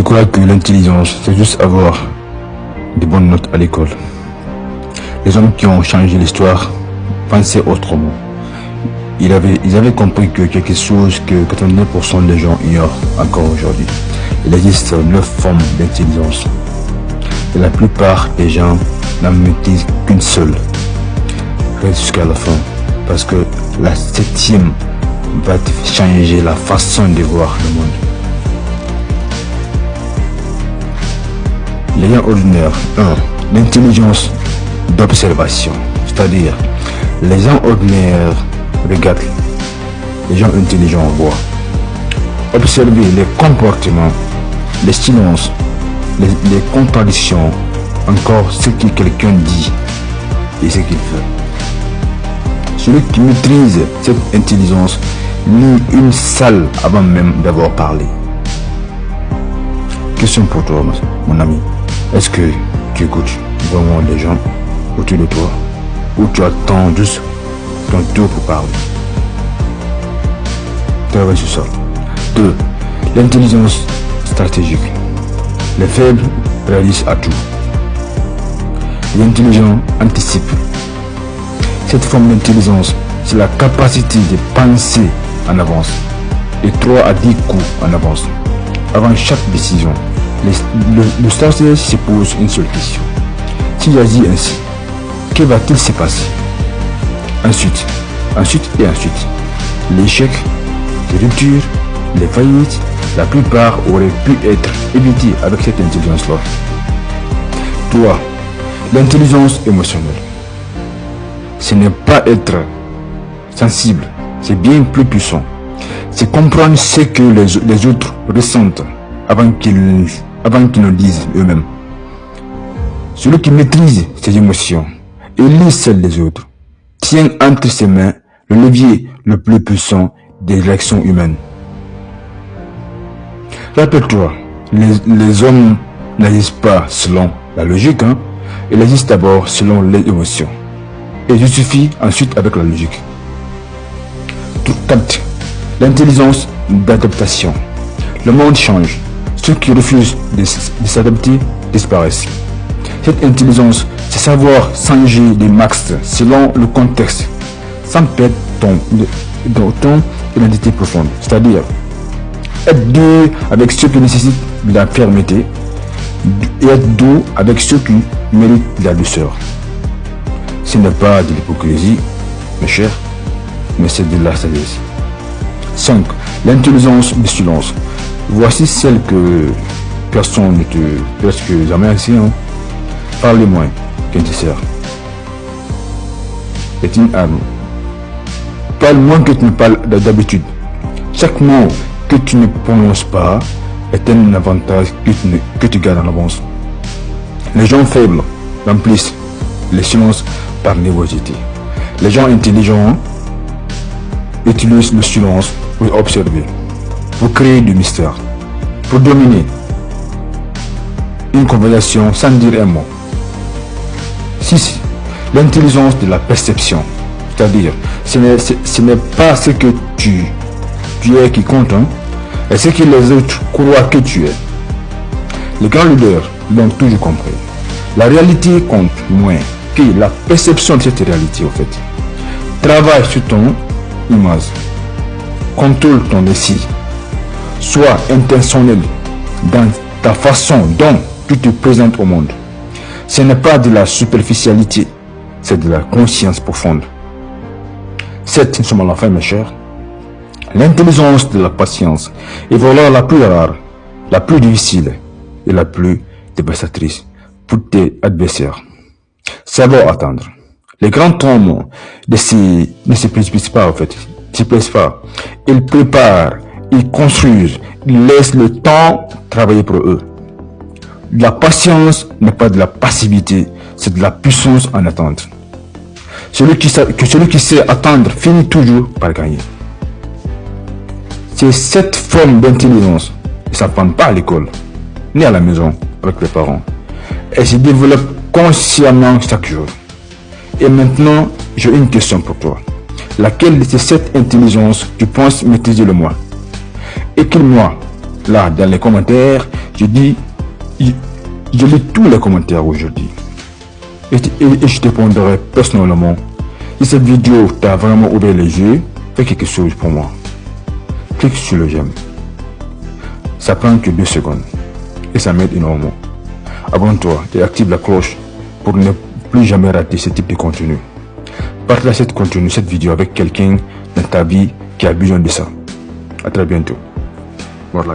Tu crois que l'intelligence, c'est juste avoir des bonnes notes à l'école? Les hommes qui ont changé l'histoire pensaient autrement. Ils avaient compris que quelque chose que 99% des gens ignorent encore aujourd'hui. Il existe 9 formes d'intelligence. Et la plupart des gens n'en maîtrisent qu'une seule. Reste jusqu'à la fin. Parce que la 7e va te changer la façon de voir le monde. Les gens ordinaires. 1. L'intelligence d'observation. C'est-à-dire, les gens ordinaires regardent, les gens intelligents voient. Observer les comportements, les silences, les contradictions, encore ce que quelqu'un dit et ce qu'il fait. Celui qui maîtrise cette intelligence lit une salle avant même d'avoir parlé. Question pour toi, mon ami. Est-ce que tu écoutes vraiment les gens autour de toi ou tu attends juste ton tour pour parler? Travaille sur ça. 2. L'intelligence stratégique. Les faibles réalisent à tout. Les intelligents anticipent. Cette forme d'intelligence, c'est la capacité de penser en avance, de 3 à 10 coups en avance, avant chaque décision. Le stratège se pose une seule question. S'il agit ainsi, que va-t-il se passer? Ensuite. L'échec, les ruptures, les faillites, la plupart auraient pu être évitées avec cette intelligence-là. 3. L'intelligence émotionnelle. Ce n'est pas être sensible, c'est bien plus puissant. C'est comprendre ce que les autres ressentent avant qu'ils ne disent eux-mêmes. Celui qui maîtrise ses émotions et lit celles des autres tient entre ses mains le levier le plus puissant des réactions humaines. Rappelle-toi, les hommes n'agissent pas selon la logique, ils agissent d'abord selon les émotions. Et il suffit ensuite avec la logique. 4. L'intelligence d'adaptation. Le monde change. Ceux qui refusent de s'adapter disparaissent. Cette intelligence, c'est savoir changer des max selon le contexte, sans perdre ton identité profonde. C'est-à-dire, être doux avec ceux qui nécessitent de la fermeté et être doux avec ceux qui méritent de la douceur. Ce n'est pas de l'hypocrisie, mes chers, mais c'est de la sagesse. 5. L'intelligence du silence. Voici celle que personne ne te presque jamais ainsi. Parle moins qu'un te sert. C'est une arme. Parle moins que tu ne parles d'habitude. Chaque mot que tu ne prononces pas est un avantage que tu gardes en avance. Les gens faibles remplissent le silence par nervosité. Les gens intelligents utilisent le silence pour observer, pour créer du mystère, pour dominer une conversation sans dire un mot. 6. L'intelligence de la perception. C'est-à-dire, ce n'est pas ce que tu es qui compte, et ce que les autres croient que tu es. Les grands leaders l'ont toujours compris. La réalité compte moins que la perception de cette réalité, au fait. Travaille sur ton image. Contrôle ton récit. Sois intentionnel dans ta façon dont tu te présentes au monde. Ce n'est pas de la superficialité, c'est de la conscience profonde. 7. Nous sommes à la fin, mes chers. L'intelligence de la patience est voilà la plus rare, la plus difficile et la plus dévastatrice pour tes adversaires. Savoir attendre. Les grands hommes ne se précipitent pas, en fait. Ils se pressent pas. Ils préparent, ils construisent, ils laissent le temps travailler pour eux. La patience n'est pas de la passivité, c'est de la puissance en attente. Celui qui sait attendre finit toujours par gagner. C'est cette forme d'intelligence qui ne s'apprend pas à l'école, ni à la maison avec les parents. Elle se développe consciemment chaque jour. Et maintenant, j'ai une question pour toi. Laquelle de cette intelligence tu penses maîtriser le moins? Écris-moi là dans les commentaires, Je dis, je lis tous les commentaires aujourd'hui. Et je te répondrai personnellement. Si cette vidéo t'a vraiment ouvert les yeux, fais quelque chose pour moi. Clique sur le j'aime. Ça prend que 2 secondes. Et ça m'aide énormément. Abonne-toi et active la cloche pour ne plus jamais rater ce type de contenu. Partage cette vidéo avec quelqu'un dans ta vie qui a besoin de ça. À très bientôt. Voilà.